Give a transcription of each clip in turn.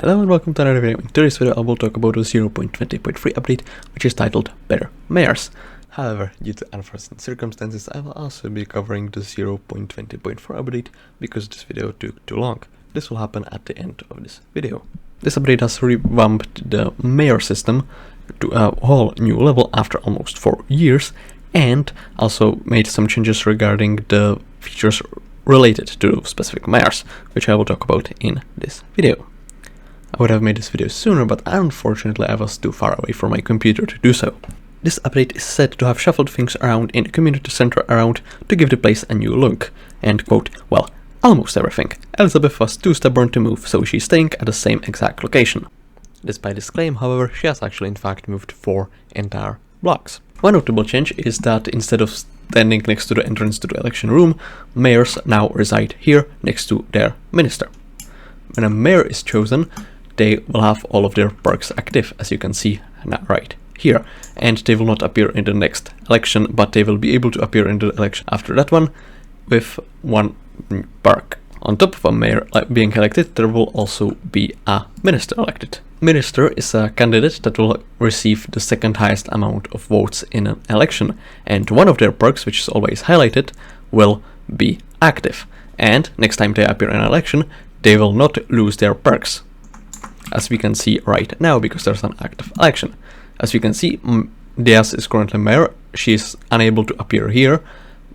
Hello and welcome to another video. In today's video I will talk about the 0.20.3 update, which is titled Better Mares. However, due to unforeseen circumstances, I will also be covering the 0.20.4 update because this video took too long. This will happen at the end of this video. This update has revamped the mare system to a whole new level after almost 4 years, and also made some changes regarding the features related to specific mares, which I will talk about in this video. I would have made this video sooner, but unfortunately I was too far away from my computer to do so. This update is said to have shuffled things around in the community center around to give the place a new look, and quote, well, almost everything. Elizabeth was too stubborn to move, so she's staying at the same exact location. Despite this claim, however, she has actually in fact moved 4 entire blocks. One notable change is that instead of standing next to the entrance to the election room, mayors now reside here next to their minister. When a mayor is chosen, they will have all of their perks active, as you can see now right here, and they will not appear in the next election, but they will be able to appear in the election after that one with one perk. On top of a mayor being elected, there will also be a minister elected. Minister is a candidate that will receive the second highest amount of votes in an election, and one of their perks, which is always highlighted, will be active, and next time they appear in an election they will not lose their perks, as we can see right now, because there's an active election. As you can see, Diaz is currently mayor, she is unable to appear here,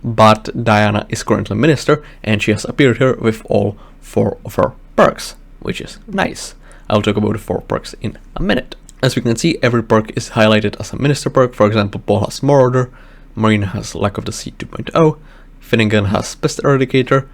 but Diana is currently minister, and she has appeared here with all 4 of her perks, which is nice. I'll talk about the 4 perks in a minute. As we can see, every perk is highlighted as a minister perk. For example, Paul has Marauder, Marina has Lack of the Sea 2.0, Finnegan has Pest Eradicator,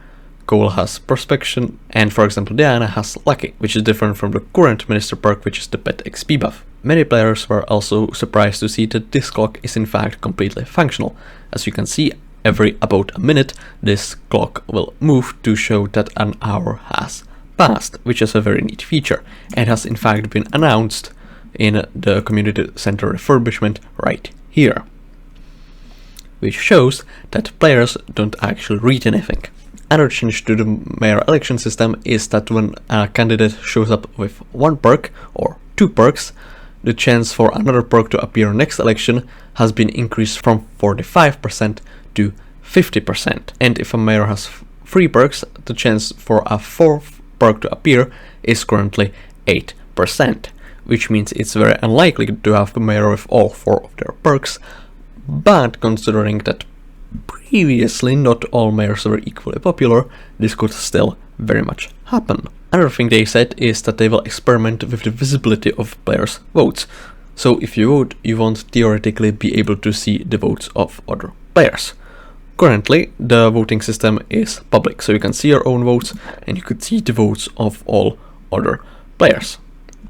Cole has Prospection, and for example Diana has Lucky, which is different from the current minister perk, which is the Pet XP buff. Many players were also surprised to see that this clock is in fact completely functional. As you can see, every about a minute this clock will move to show that an hour has passed, which is a very neat feature, and has in fact been announced in the community center refurbishment right here, which shows that players don't actually read anything. Another change to the mayor election system is that when a candidate shows up with 1 perk or 2 perks, the chance for another perk to appear next election has been increased from 45% to 50%. And if a mayor has 3 perks, the chance for a 4th perk to appear is currently 8%, which means it's very unlikely to have a mayor with all 4 of their perks, but considering that previously not all mayors were equally popular, this could still very much happen. Another thing they said is that they will experiment with the visibility of players' votes. So if you vote, you won't theoretically be able to see the votes of other players. Currently, the voting system is public, so you can see your own votes and you could see the votes of all other players.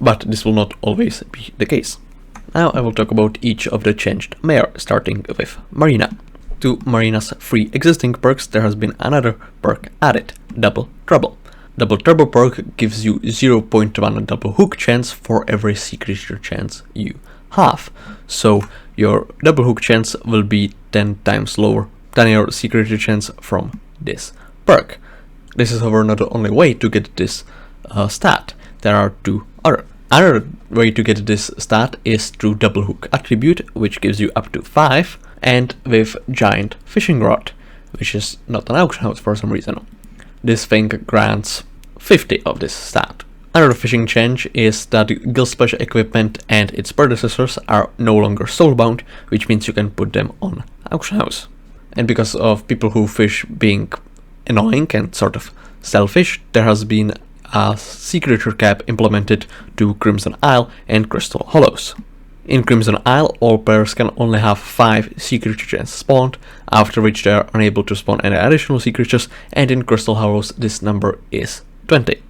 But this will not always be the case. Now I will talk about each of the changed mayor, starting with Marina. To Marina's 3 existing perks, there has been another perk added, Double Trouble. Double Trouble perk gives you 0.1 double hook chance for every sea creature chance you have. So your double hook chance will be 10 times lower than your sea creature chance from this perk. This is however not the only way to get this stat. There are 2 other. Another way to get this stat is through Double Hook attribute, which gives you up to 5, and with Giant Fishing Rod, which is not an auction house for some reason. This thing grants 50 of this stat. Another fishing change is that Guild Special equipment and its predecessors are no longer soulbound, which means you can put them on auction house. And because of people who fish being annoying and sort of selfish, there has been a sea creature cap implemented to Crimson Isle and Crystal Hollows. In Crimson Isle, all players can only have 5 sea creature chances spawned, after which they are unable to spawn any additional sea creatures, and in Crystal Hollows this number is 20.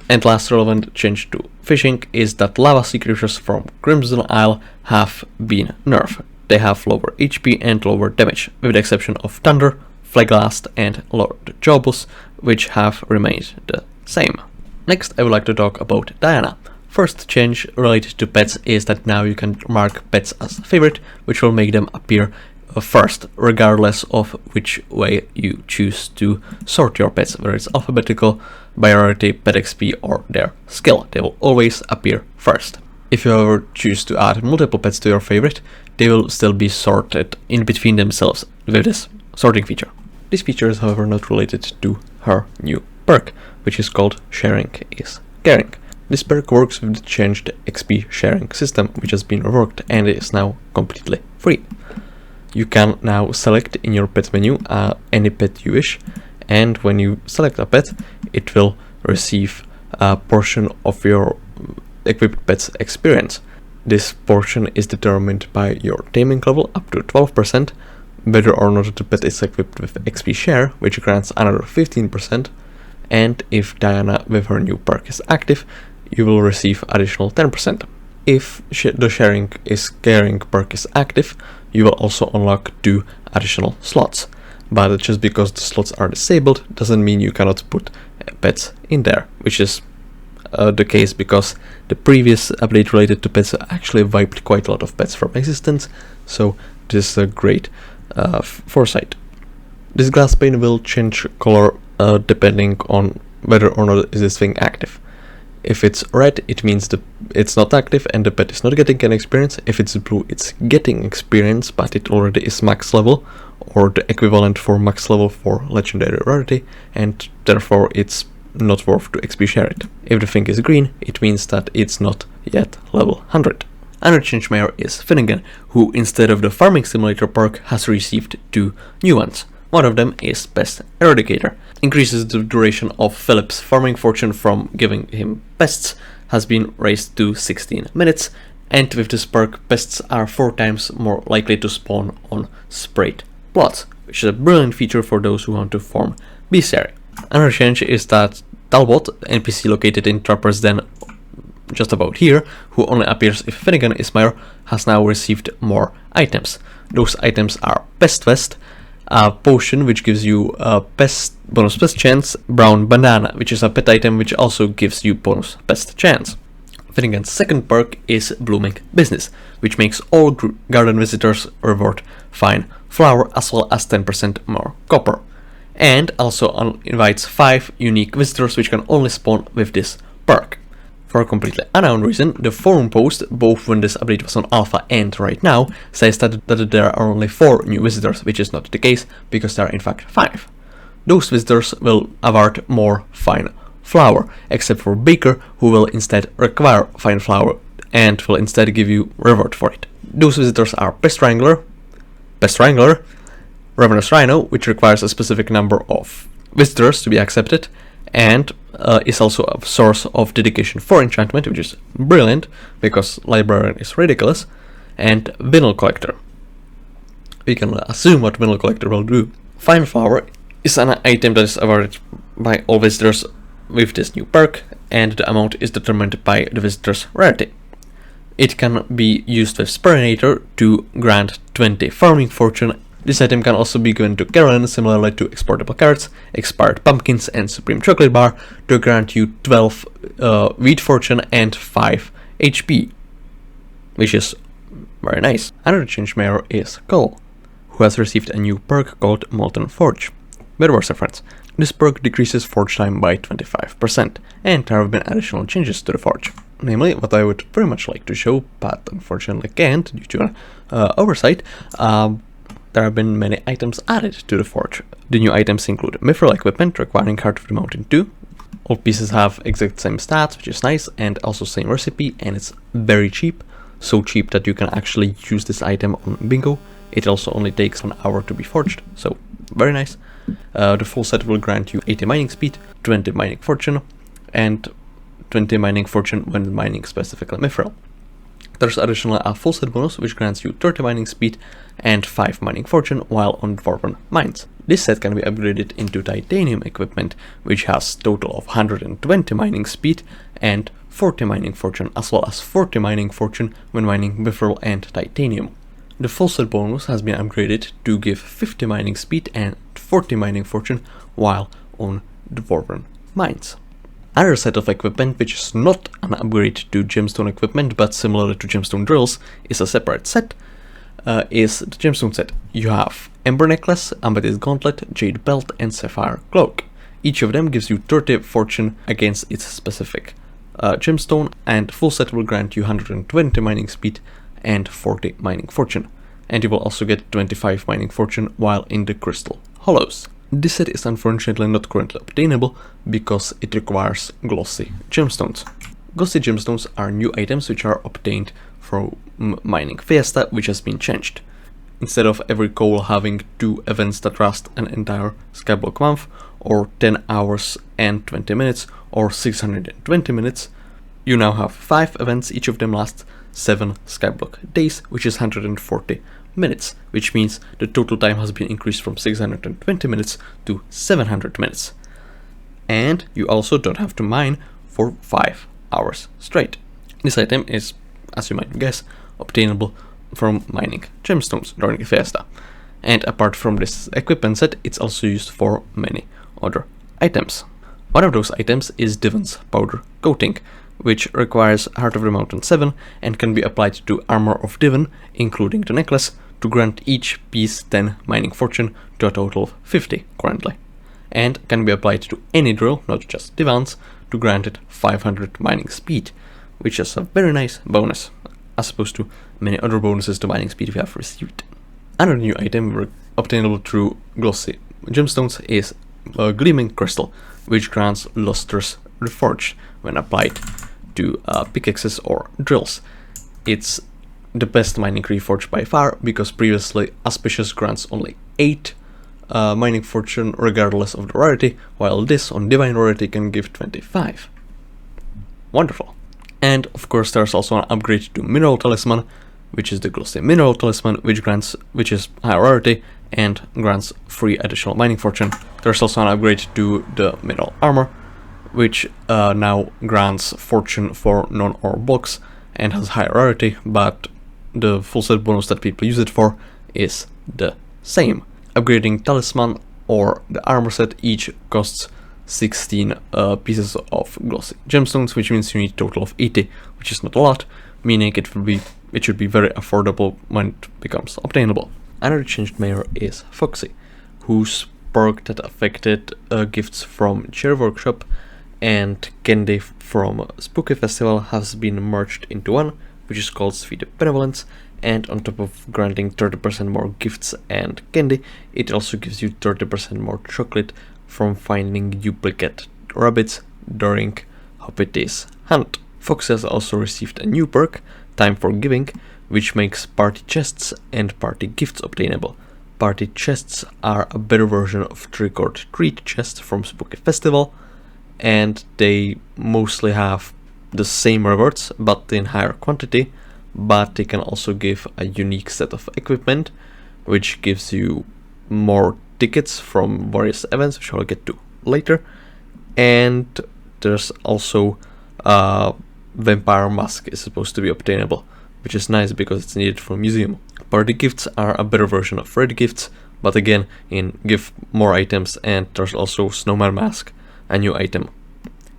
And last relevant change to fishing is that lava sea creatures from Crimson Isle have been nerfed. They have lower HP and lower damage, with the exception of Thunder, Flaglast and Lord Jobus, which have remained the same. Next I would like to talk about Diana. First change related to pets is that now you can mark pets as favorite, which will make them appear first, regardless of which way you choose to sort your pets, whether it's alphabetical, priority, pet XP, or their skill. They will always appear first. If you ever choose to add multiple pets to your favorite, they will still be sorted in between themselves with this sorting feature. This feature is however not related to her new perk, which is called Sharing is Caring. This perk works with the changed XP sharing system, which has been reworked and is now completely free. You can now select in your pet menu any pet you wish, and when you select a pet, it will receive a portion of your equipped pet's experience. This portion is determined by your taming level up to 12%, whether or not the pet is equipped with XP share, which grants another 15%, and if Diana with her new perk is active, you will receive additional 10%. If the Sharing is Caring perk is active, you will also unlock 2 additional slots. But just because the slots are disabled doesn't mean you cannot put pets in there, which is the case because the previous update related to pets actually wiped quite a lot of pets from existence, so this is a great foresight. This glass pane will change color depending on whether or not is this thing active. If it's red, it means it's not active and the pet is not getting an experience. If it's blue, it's getting experience, but it already is max level, or the equivalent for max level for legendary rarity, and therefore it's not worth to XP share it. If the thing is green, it means that it's not yet level 100. Another change mayor is Finnegan, who instead of the farming simulator perk has received 2 new ones. One of them is Pest Eradicator. Increases the duration of Philip's farming fortune from giving him pests, has been raised to 16 minutes, and with this perk, pests are 4 times more likely to spawn on sprayed plots, which is a brilliant feature for those who want to farm bestiary. Another change is that Talbor, NPC located in Trapper's Den just about here, who only appears if Finnegan is mayor, has now received more items. Those items are Pest Vest, a potion which gives you a bonus pest chance, brown banana, which is a pet item which also gives you bonus pest chance. Finnegan's second perk is Blooming Business, which makes all garden visitors reward fine flour as well as 10% more copper, and also invites 5 unique visitors which can only spawn with this perk. For a completely unknown reason, the forum post, both when this update was on alpha and right now, says that there are only 4 new visitors, which is not the case, because there are in fact 5. Those visitors will award more fine flour, except for Baker, who will instead require fine flour and will instead give you reward for it. Those visitors are Pest Wrangler, Ravenous Rhino, which requires a specific number of visitors to be accepted, and is also a source of dedication for enchantment, which is brilliant because Librarian is ridiculous, and Vinyl Collector. We can assume what Vinyl Collector will do. Fine Flour is an item that is awarded by all visitors with this new perk, and the amount is determined by the visitor's rarity. It can be used with Spurinator to grant 20 farming fortune. This item can also be given to Carolyn, similarly to exportable carrots, expired pumpkins, and supreme chocolate bar, to grant you 12 wheat fortune and 5 HP, which is very nice. Another change mayor is Cole, who has received a new perk called Molten Forge. Bedwars reference. This perk decreases forge time by 25%, and there have been additional changes to the forge. Namely, what I would very much like to show, but unfortunately can't due to oversight, there have been many items added to the forge. The new items include mithril equipment requiring Heart of the Mountain 2. All pieces have exact same stats, which is nice, and also same recipe, and it's very cheap. So cheap that you can actually use this item on bingo. It also only takes 1 hour to be forged, so very nice. The full set will grant you 80 mining speed, 20 mining fortune, and 20 mining fortune when mining specifically mithril. There's additionally a full set bonus which grants you 30 mining speed and 5 mining fortune while on dwarven mines. This set can be upgraded into titanium equipment, which has total of 120 mining speed and 40 mining fortune, as well as 40 mining fortune when mining mithril and titanium. The full set bonus has been upgraded to give 50 mining speed and 40 mining fortune while on dwarven mines. Another set of equipment, which is not an upgrade to gemstone equipment but similar to gemstone drills, is a separate set. is the gemstone set. You have Ember Necklace, Amethyst Gauntlet, Jade Belt, and Sapphire Cloak. Each of them gives you 30 fortune against its specific gemstone, and full set will grant you 120 mining speed and 40 mining fortune. And you will also get 25 mining fortune while in the Crystal Hollows. This set is unfortunately not currently obtainable because it requires glossy gemstones. Glossy gemstones are new items which are obtained from mining Fiesta, which has been changed. Instead of every coal having 2 events that last an entire SkyBlock month, or 10 hours and 20 minutes, or 620 minutes, you now have 5 events, each of them lasts 7 SkyBlock days, which is 140 minutes, which means the total time has been increased from 620 minutes to 700 minutes. And you also don't have to mine for 5 hours straight. This item is, as you might guess, obtainable from mining gemstones during the Fiesta. And apart from this equipment set, it's also used for many other items. One of those items is Divan's Powder Coating, which requires Heart of the Mountain 7 and can be applied to Armor of Divan, including the necklace, to grant each piece 10 mining fortune to a total of 50 currently. And can be applied to any drill, not just Divan's, to grant it 500 mining speed, which is a very nice bonus, as opposed to many other bonuses to mining speed we have received. Another new item obtainable through glossy gemstones is a Gleaming Crystal, which grants Lustrous Reforged when applied to pickaxes or drills. It's the best mining reforge by far, because previously Auspicious grants only 8 mining fortune regardless of the rarity, while this on Divine rarity can give 25. Wonderful. And of course there's also an upgrade to Mineral Talisman, which is the Glossy Mineral Talisman, which is high rarity and grants 3 additional mining fortune. There's also an upgrade to the Mineral Armor, which now grants fortune for non-ore blocks and has high rarity, but the full set bonus that people use it for is the same. Upgrading Talisman or the Armor set each costs 16 pieces of glossy gemstones, which means you need a total of 80, which is not a lot, meaning it should be very affordable when it becomes obtainable. Another changed mayor is Foxy, whose perk that affected gifts from Cherry Workshop and candy from Spooky Festival has been merged into one, which is called Sweet Benevolence, and on top of granting 30% more gifts and candy, it also gives you 30% more chocolate from finding duplicate rabbits during Hypixel hunt. Fox has also received a new perk, Time for Giving, which makes party chests and party gifts obtainable. Party chests are a better version of Trick or Treat chests from Spooky Festival, and they mostly have the same rewards but in higher quantity, but they can also give a unique set of equipment, which gives you more tickets from various events, which I'll get to later. And there's also Vampire Mask is supposed to be obtainable, which is nice because it's needed for museum. Party gifts are a better version of red gifts, but again give more items, and there's also Snowman Mask, a new item,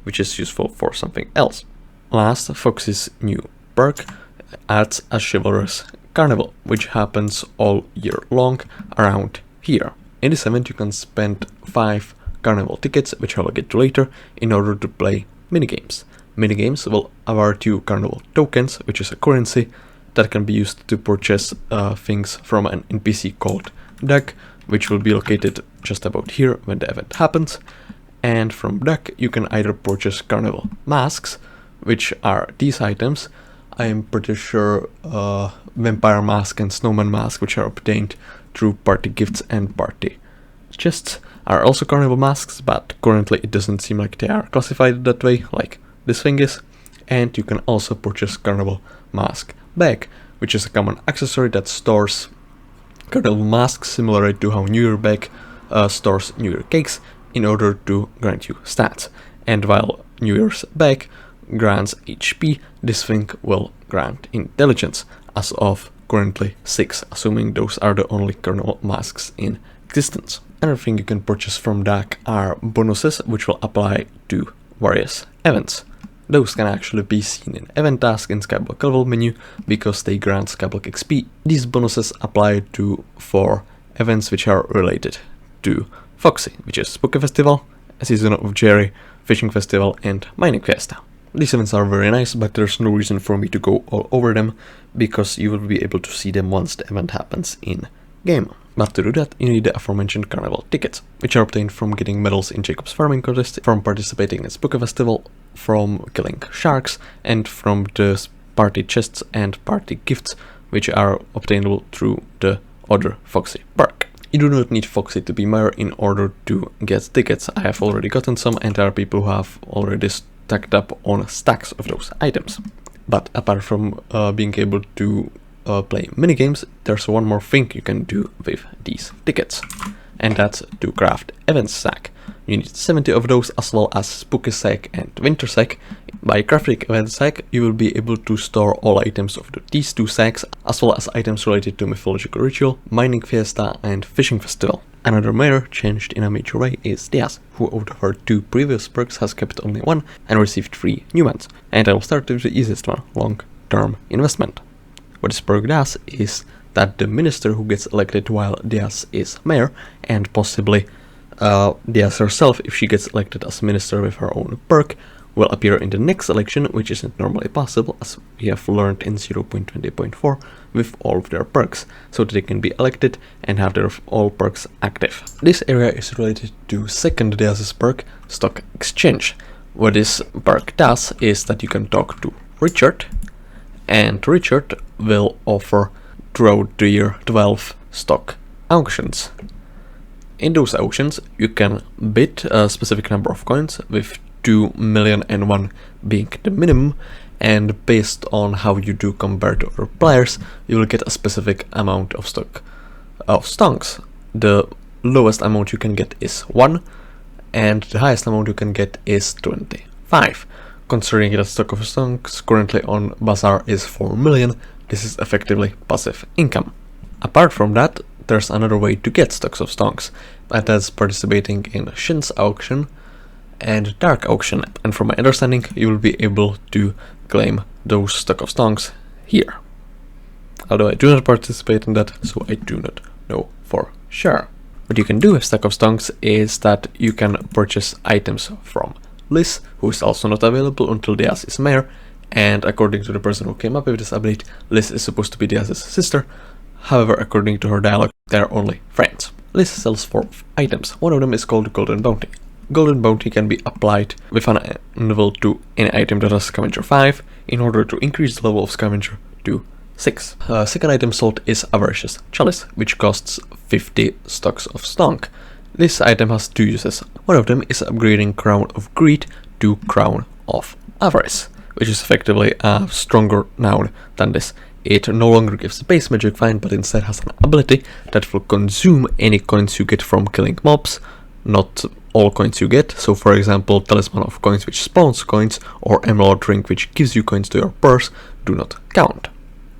which is useful for something else. Last, Foxy's new perk adds a Chivalrous Carnival, which happens all year long around here. In this event you can spend 5 Carnival tickets, which I will get to later, in order to play minigames. Minigames will award you Carnival tokens, which is a currency that can be used to purchase things from an NPC called Duck, which will be located just about here when the event happens. And from Duck you can either purchase Carnival masks, which are these items. I am pretty sure Vampire Mask and Snowman Mask, which are obtained through party gifts and party chests, are also Carnival masks, but currently it doesn't seem like they are classified that way, like this thing is. And you can also purchase Carnival Mask Bag, which is a common accessory that stores Carnival masks, similar to how New Year Bag stores New Year cakes, in order to grant you stats. And while New Year's Bag grants HP, this thing will grant intelligence, as of currently 6, assuming those are the only Carnival masks in existence. Another thing you can purchase from DAC are bonuses, which will apply to various events. Those can actually be seen in event task in SkyBlock level menu because they grant SkyBlock XP. These bonuses apply for events which are related to Foxy, which is Spooky Festival, Season of Jerry, Fishing Festival, and Mining Fiesta. These events are very nice, but there's no reason for me to go all over them, because you will be able to see them once the event happens in game. But to do that, you need the aforementioned Carnival tickets, which are obtained from getting medals in Jacob's farming contest, from participating in Spooky Festival, from killing sharks, and from the party chests and party gifts, which are obtainable through the other Foxy perk. You do not need Foxy to be Mayor in order to get tickets. I have already gotten some, and there are people who have already stacked up on stacks of those items. But apart from being able to play minigames, there's one more thing you can do with these tickets, and that's to craft event sack. You need 70 of those, as well as Spooky Sack and Winter Sack. By crafting event sack, you will be able to store all items of these two sacks, as well as items related to Mythological Ritual, Mining Fiesta, and Fishing Festival. Another mayor changed in a major way is Diaz, who out of her 2 previous perks has kept only 1 and received 3 new ones. And I will start with the easiest one, long-term investment. What this perk does is that the minister who gets elected while Diaz is mayor, and possibly Diaz herself, if she gets elected as minister with her own perk, will appear in the next election, which isn't normally possible, as we have learned in 0.20.4 with all of their perks, so that they can be elected and have their all perks active. This area is related to second Diaz's perk, Stock Exchange. What this perk does is that you can talk to Richard, and Richard will offer throughout the year 12 stock auctions. In those auctions, you can bid a specific number of coins, with 2,000,001 being the minimum, and based on how you do compared to other players, you will get a specific amount of stonks. The lowest amount you can get is 1, and the highest amount you can get is 25. Considering that stock of stonks currently on Bazaar is 4 million, this is effectively passive income. Apart from that, there's another way to get stocks of stonks, and that's participating in Shin's auction and Dark auction, and from my understanding, you will be able to claim those stock of stonks here. Although I do not participate in that, so I do not know for sure. What you can do with stock of stonks is that you can purchase items from Liz, who is also not available until Diaz is mayor, and according to the person who came up with this update, Liz is supposed to be Diaz's sister. However, according to her dialogue, they are only friends. Liz sells 4 items. One of them is called Golden Bounty. Golden Bounty can be applied with an anvil to any item that has Scavenger 5 in order to increase the level of Scavenger to 6. Second item sold is Avaricious Chalice, which costs 50 stocks of stonk. This item has 2 uses. One of them is upgrading Crown of Greed to Crown of Avarice, which is effectively a stronger noun than this. It no longer gives base magic find, but instead has an ability that will consume any coins you get from killing mobs, not all coins you get. So for example, Talisman of Coins which spawns coins, or Emerald Ring which gives you coins to your purse, do not count.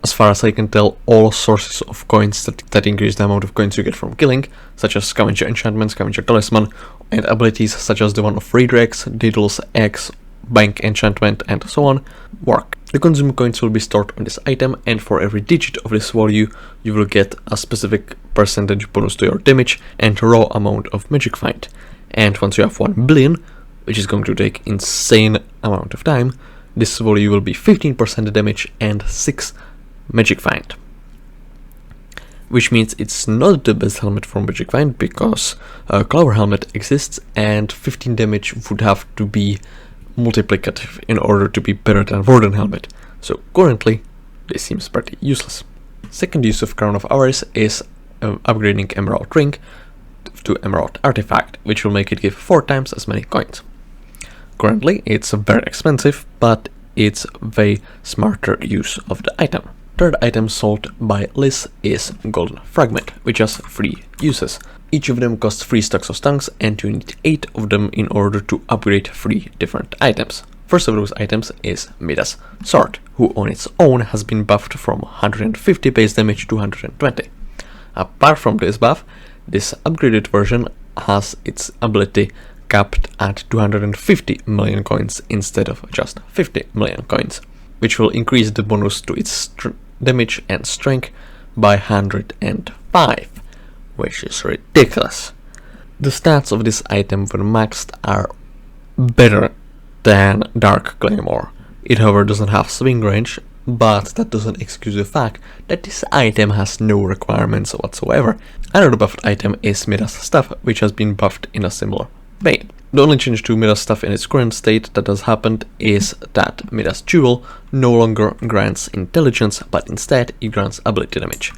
As far as I can tell, all sources of coins that increase the amount of coins you get from killing, such as Scavenger Enchantment, Scavenger Talisman, and abilities such as the one of Redrex, Diddles, Eggs, Bank Enchantment, and so on, work. The consumed coins will be stored on this item, and for every digit of this value, you will get a specific percentage bonus to your damage and raw amount of magic find. And once you have 1 billion, which is going to take insane amount of time, this value will be 15% damage and 6 magic find. Which means it's not the best helmet from magic find, because Clover Helmet exists and 15 damage would have to be multiplicative in order to be better than Warden Helmet, so currently this seems pretty useless. Second use of Crown of Avarice is upgrading Emerald Ring to Emerald Artifact, which will make it give 4 times as many coins. Currently it's very expensive, but it's way smarter use of the item. Third item sold by Liz is Golden Fragment, which has 3 uses. Each of them costs 3 stacks of stonks, and you need 8 of them in order to upgrade 3 different items. First of those items is Midas Sword, who on its own has been buffed from 150 base damage to 120. Apart from this buff, this upgraded version has its ability capped at 250 million coins instead of just 50 million coins, which will increase the bonus to its damage and strength by 105, which is ridiculous. The stats of this item when maxed are better than Dark Claymore. It however doesn't have swing range, but that doesn't excuse the fact that this item has no requirements whatsoever. Another buffed item is Midas Staff, which has been buffed in a similar vein. The only change to Midas Staff in its current state that has happened is that Midas Jewel no longer grants intelligence, but instead it grants ability damage.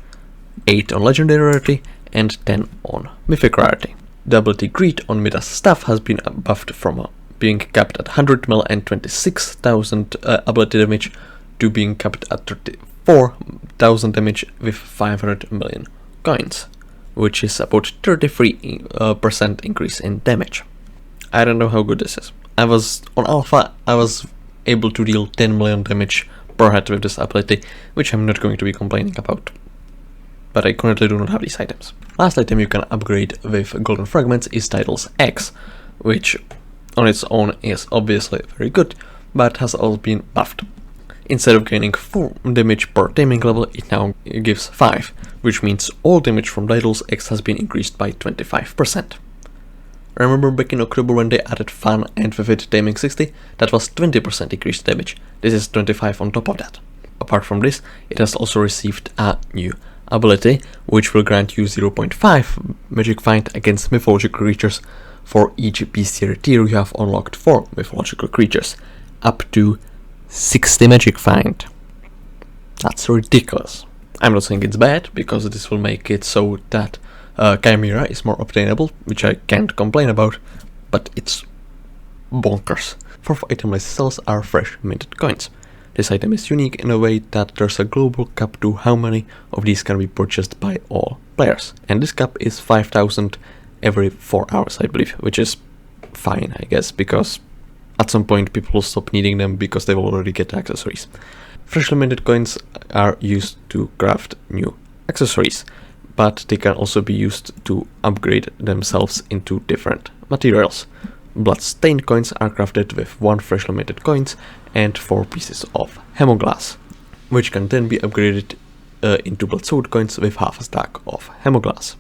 8 on legendary rarity and 10 on mythic rarity. The ability Greed on Midas Staff has been buffed from being capped at 100 mil and 26,000 ability damage to being capped at 34,000 damage with 500 million coins, which is about 33% increase in damage. I don't know how good this is. On alpha, I was able to deal 10 million damage per hit with this ability, which I'm not going to be complaining about. But I currently do not have these items. Last item you can upgrade with Golden Fragments is Titles X, which on its own is obviously very good, but has also been buffed. Instead of gaining 4 damage per taming level, it now gives 5, which means all damage from Titles X has been increased by 25%. Remember back in October when they added Fun and with it Taming 60, that was 20% increased damage. This is 25 on top of that. Apart from this, it has also received a new ability, which will grant you 0.5 magic find against mythological creatures for each bestiary tier you have unlocked for mythological creatures, up to 60 magic find. That's ridiculous. I'm not saying it's bad, because this will make it so that Chimera is more obtainable, which I can't complain about, but it's bonkers. Fourth item list cells are fresh minted coins. This item is unique in a way that there's a global cap to how many of these can be purchased by all players, and this cap is 5,000 every 4 hours, I believe, which is fine, I guess, because at some point people will stop needing them because they will already get accessories. Freshly minted coins are used to craft new accessories, but they can also be used to upgrade themselves into different materials. Bloodstained coins are crafted with 1 freshly minted coins and 4 pieces of hemoglass, which can then be upgraded into bloodsoaked coins with half a stack of hemoglass.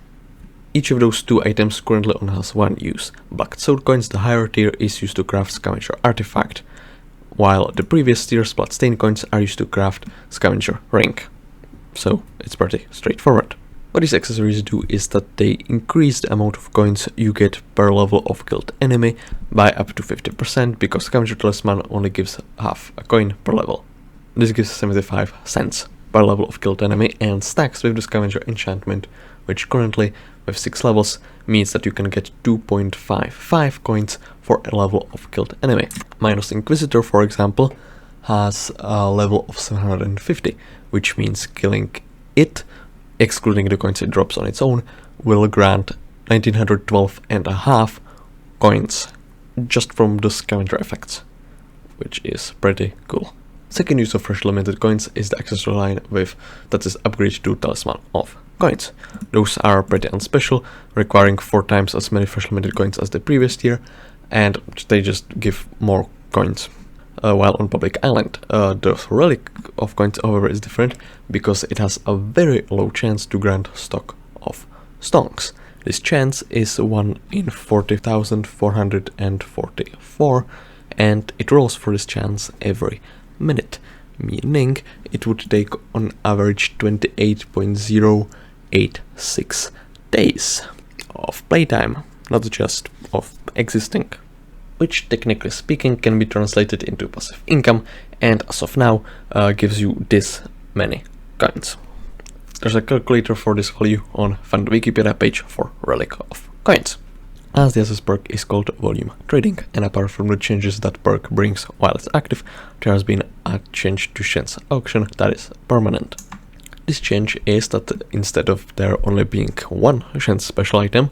Each of those 2 items currently only has 1 use. Bloodsoaked coins, the higher tier, is used to craft Scavenger Artifact, while the previous tier's bloodstained coins are used to craft Scavenger Ring. So it's pretty straightforward. What these accessories do is that they increase the amount of coins you get per level of killed enemy by up to 50%, because Scavenger Talisman only gives half a coin per level. This gives 75 cents per level of killed enemy and stacks with the Scavenger enchantment, which currently with 6 levels means that you can get 2.55 coins for a level of killed enemy. Minus Inquisitor, for example, has a level of 750, which means killing it, excluding the coins it drops on its own, will grant 1912.5 coins just from the scavenger effects, which is pretty cool. Second use of freshly minted coins is the accessory line that is upgraded to Talisman of Coins. Those are pretty unspecial, requiring 4 times as many freshly minted coins as the previous tier, and they just give more coins. While on Public Island, the Relic of Coins, however, is different because it has a very low chance to grant stock of stonks. This chance is 1 in 40,444, and it rolls for this chance every minute, meaning it would take on average 28.086 days of playtime, not just of existing, which technically speaking can be translated into passive income, and as of now gives you this many coins. There's a calculator for this value on the Wikipedia page for Relic of Coins. As Diaz's perk is called Volume Trading, and apart from the changes that perk brings while it's active, there has been a change to Shen's auction that is permanent. This change is that instead of there only being 1 Shen's special item,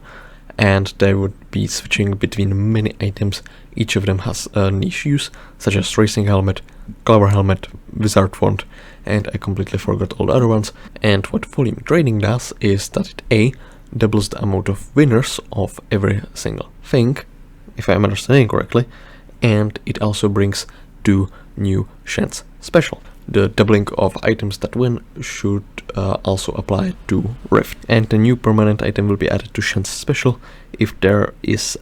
and they would be switching between many items, each of them has a niche use, such as Racing Helmet, Clover Helmet, Wizard Wand, and I completely forgot all the other ones. And what Volume Trading does is that it A, doubles the amount of winners of every single thing, if I'm understanding correctly, and it also brings 2 new chance special. The doubling of items that win should also apply to Rift, and the new permanent item will be added to chance special if there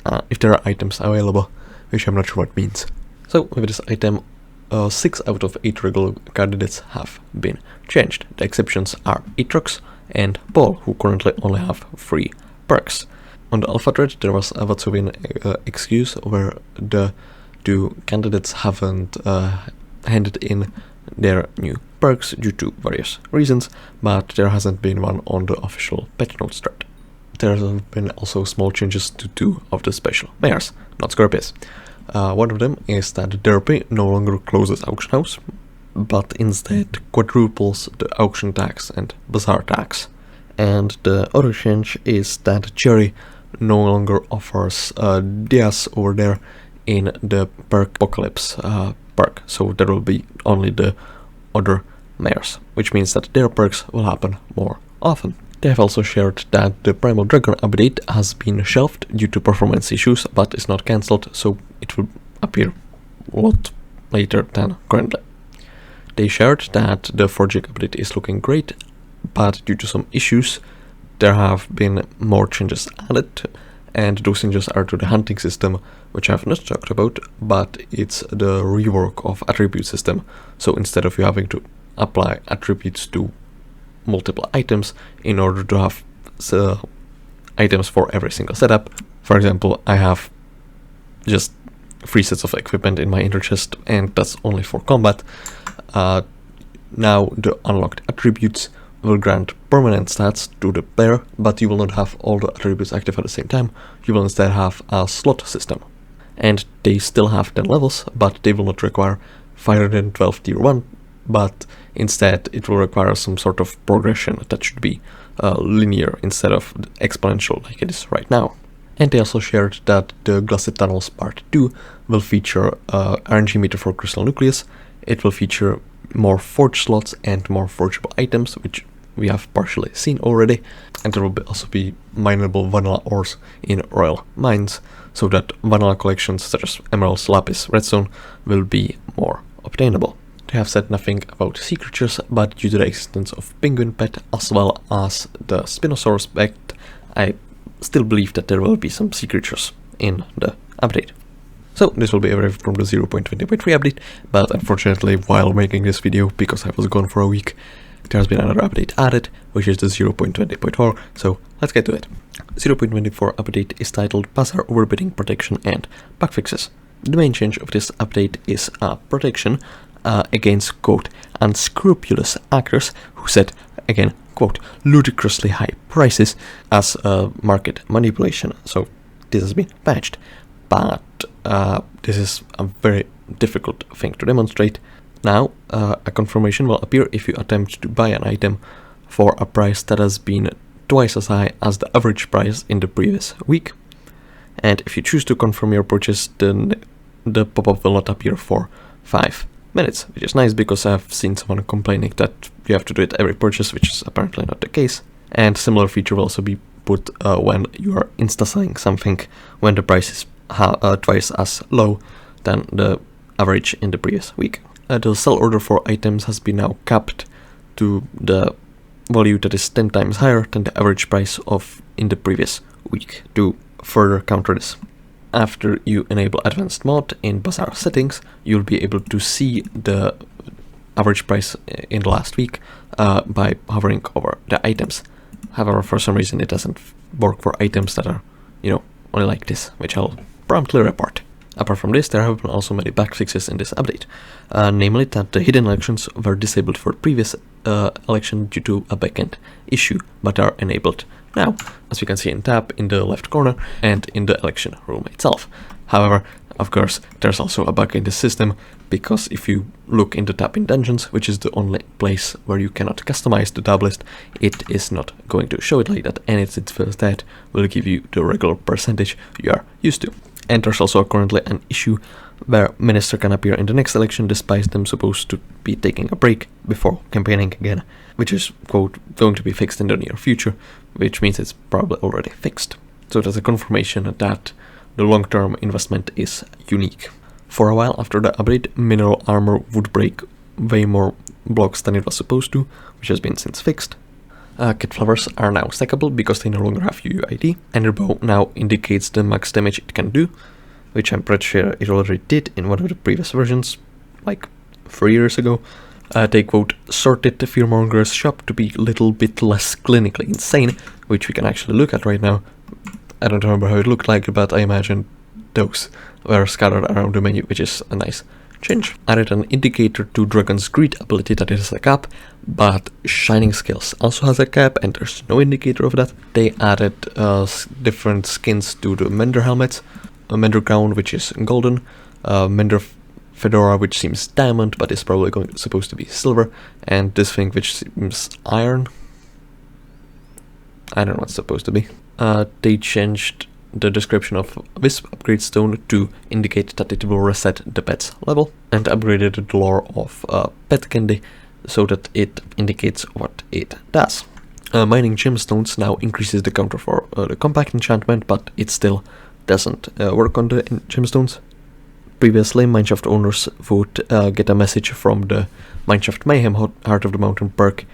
are items available, which I'm not sure what means. So with this item, 6 out of 8 regular candidates have been changed. The exceptions are Atrox and Paul, who currently only have 3 perks. On the alpha thread there was a Vatsovin excuse where the 2 candidates haven't handed in their new perks due to various reasons, but there hasn't been one on the official patch notes thread. There have been also small changes to 2 of the special mares, not Scorpius. One of them is that Derpy no longer closes auction house, but instead quadruples the auction tax and Bazaar tax. And the other change is that Cherry no longer offers Diaz over there in the perk Apocalypse perk, so there will be only the other mares, which means that their perks will happen more often. They have also shared that the Primal Dragon update has been shelved due to performance issues, but is not cancelled, so it will appear a lot later than currently. They shared that the Forging update is looking great, but due to some issues there have been more changes added, and those changes are to the hunting system, which I have not talked about, but it's the rework of attribute system. So instead of you having to apply attributes to multiple items in order to have items for every single setup. For example, I have just 3 sets of equipment in my inner chest, and that's only for combat. Now the unlocked attributes will grant permanent stats to the player, but you will not have all the attributes active at the same time. You will instead have a slot system. And they still have 10 levels, but they will not require 512 tier 1, but instead it will require some sort of progression that should be linear instead of exponential like it is right now. And they also shared that the Glassy Tunnels Part 2 will feature RNG meter for Crystal Nucleus. It will feature more forge slots and more forgeable items, which we have partially seen already, and there will also be mineable vanilla ores in royal mines, so that vanilla collections such as emeralds, lapis, redstone will be more obtainable. They have said nothing about sea creatures, but due to the existence of Penguin Pet as well as the Spinosaurus Pet, I still believe that there will be some sea creatures in the update. So this will be everything from the 0.20.3 update, but unfortunately while making this video, because I was gone for a week, there has been another update added, which is the 0.20.4, so let's get to it. 0.24 update is titled Bazaar Overbidding Protection and Bug Fixes. The main change of this update is protection against, quote, unscrupulous actors who set, again, quote, ludicrously high prices as market manipulation. So this has been patched, but this is a very difficult thing to demonstrate. Now, a confirmation will appear if you attempt to buy an item for a price that has been twice as high as the average price in the previous week. And if you choose to confirm your purchase, then the pop-up will not appear for 5 minutes, which is nice because I have seen someone complaining that you have to do it every purchase, which is apparently not the case. And similar feature will also be put when you are insta-selling something, when the price is twice as low than the average in the previous week. The sell order for items has been now capped to the value that is 10 times higher than the average price of in the previous week to further counter this. After you enable advanced mode in Bazaar settings, you'll be able to see the average price in the last week by hovering over the items. However, for some reason it doesn't work for items that are, only like this, which I'll promptly report. Apart from this, there have been also many bug fixes in this update, namely that the hidden elections were disabled for the previous election due to a backend issue, but are enabled now, as you can see in tab in the left corner and in the election room itself. However, of course, there's also a bug in the system, because if you look in the tab in Dungeons, which is the only place where you cannot customize the tab list, it is not going to show it like that, and instead will give you the regular percentage you are used to. And there's also currently an issue where minister can appear in the next election despite them supposed to be taking a break before campaigning again, which is, quote, going to be fixed in the near future, which means it's probably already fixed. So there's a confirmation that the long-term investment is unique. For a while after the update, mineral armor would break way more blocks than it was supposed to, which has been since fixed. Kit flowers are now stackable because they no longer have UUID, and your bow now indicates the max damage it can do, which I'm pretty sure it already did in one of the previous versions, like 3 years ago. They quote, sorted the Fearmonger's shop to be a little bit less clinically insane, which we can actually look at right now. I don't remember how it looked like, but I imagine those were scattered around the menu, which is a nice change. Added an indicator to Dragon's Greed ability that it has a cap, but Shining Scales also has a cap and there's no indicator of that. They added different skins to the Mender helmets, a Mender gown which is golden, Mender fedora which seems diamond but is probably supposed to be silver, and this thing which seems iron. I don't know what it's supposed to be. They changed the description of Wisp upgrade stone to indicate that it will reset the pet's level, and upgraded the lore of pet candy so that it indicates what it does. Mining gemstones now increases the counter for the compact enchantment, but it still doesn't work on the gemstones. Previously, mineshaft owners would get a message from the Mineshaft Mayhem Heart of the Mountain perk,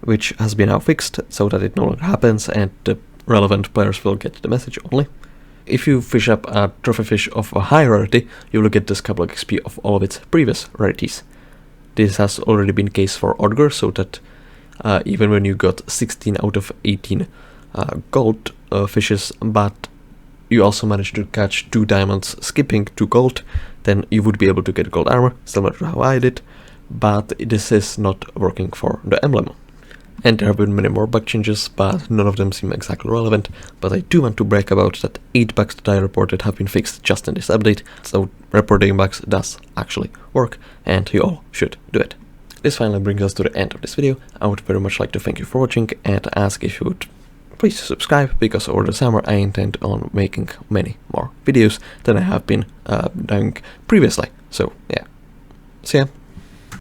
which has been now fixed so that it no longer happens and the relevant players will get the message only. If you fish up a trophy fish of a high rarity, you will get the SkyBlock XP of all of its previous rarities. This has already been the case for Odger, so that even when you got 16 out of 18 gold fishes, but you also managed to catch 2 diamonds skipping 2 gold, then you would be able to get gold armor, similar to how I did, but this is not working for the emblem. And there have been many more bug changes, but none of them seem exactly relevant. But I do want to brag about that 8 bugs that I reported have been fixed just in this update, so reporting bugs does actually work, and you all should do it. This finally brings us to the end of this video. I would very much like to thank you for watching and ask if you would please subscribe, because over the summer I intend on making many more videos than I have been doing previously. So yeah, see ya.